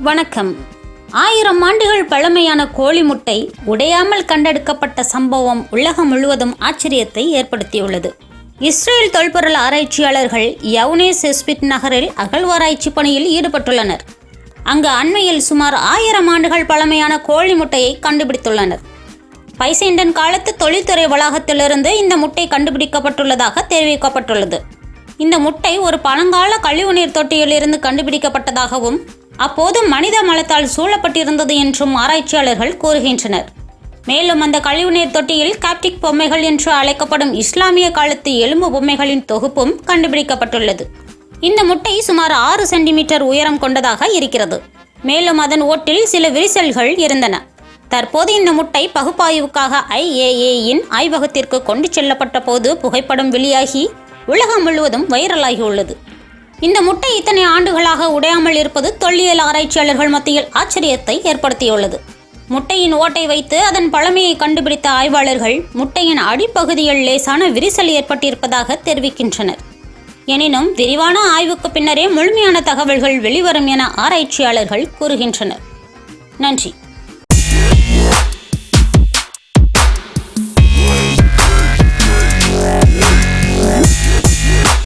வணக்கம். 1000 ஆண்டுகள் பழமையான கோழி முட்டை உடையாமல் கண்டெடுக்கப்பட்ட சம்பவம் உலகம் முழுவதும் ஆச்சரியத்தை ஏற்படுத்தியுள்ளது. இஸ்ரேல் தொல்பொருள் ஆராய்ச்சியாளர்கள் யவுனேஸ் நகரில் அகழ்வாராய்ச்சி பணியில் ஈடுபட்டுள்ளனர். அங்கு அண்மையில் சுமார் 1000 ஆண்டுகள் பழமையான கோழி முட்டையை கண்டுபிடித்துள்ளனர். பைசேண்டன் காலத்து தொழில்துறை வளாகத்திலிருந்து இந்த முட்டை கண்டுபிடிக்கப்பட்டுள்ளதாக தெரிவிக்கப்பட்டுள்ளது. இந்த முட்டை ஒரு பழங்கால கழிவுநீர் தொட்டியிலிருந்து கண்டுபிடிக்கப்பட்டதாகவும் அப்போது மனித மலத்தால் சூழப்பட்டிருந்தது என்றும் ஆராய்ச்சியாளர்கள் கூறுகின்றனர். மேலும் அந்த கழிவுநீர் தொட்டியில் காப்டிக் பொம்மைகள் என்று அழைக்கப்படும் இஸ்லாமிய காலத்து எலும்பு பொம்மைகளின் தொகுப்பும் கண்டுபிடிக்கப்பட்டுள்ளது. இந்த முட்டை சுமார் 6 சென்டிமீட்டர் உயரம் கொண்டதாக இருக்கிறது. மேலும் அதன் ஓட்டில் சில விரிசல்கள் இருந்தன. தற்போது இந்த முட்டை பகுப்பாய்வுக்காக IAEAயின் ஆய்வகத்திற்கு கொண்டு செல்லப்பட்ட போது புகைப்படம் வெளியாகி உலகம் முழுவதும் வைரலாகியுள்ளது. இந்த முட்டை இத்தனை ஆண்டுகளாக உடையாமல் இருப்பது தொல்லியல் ஆராய்ச்சியாளர்கள் மத்தியில் ஆச்சரியத்தை ஏற்படுத்தியுள்ளது. முட்டையின் ஓட்டை வைத்து அதன் பழமையை கண்டுபிடித்த ஆய்வாளர்கள் முட்டையின் அடிப்பகுதியில் லேசான விரிசல் ஏற்பட்டிருப்பதாக தெரிவிக்கின்றனர். எனினும் விரிவான ஆய்வுக்கு பின்னரே முழுமையான தகவல்கள் வெளிவரும் என ஆராய்ச்சியாளர்கள் கூறுகின்றனர். நன்றி.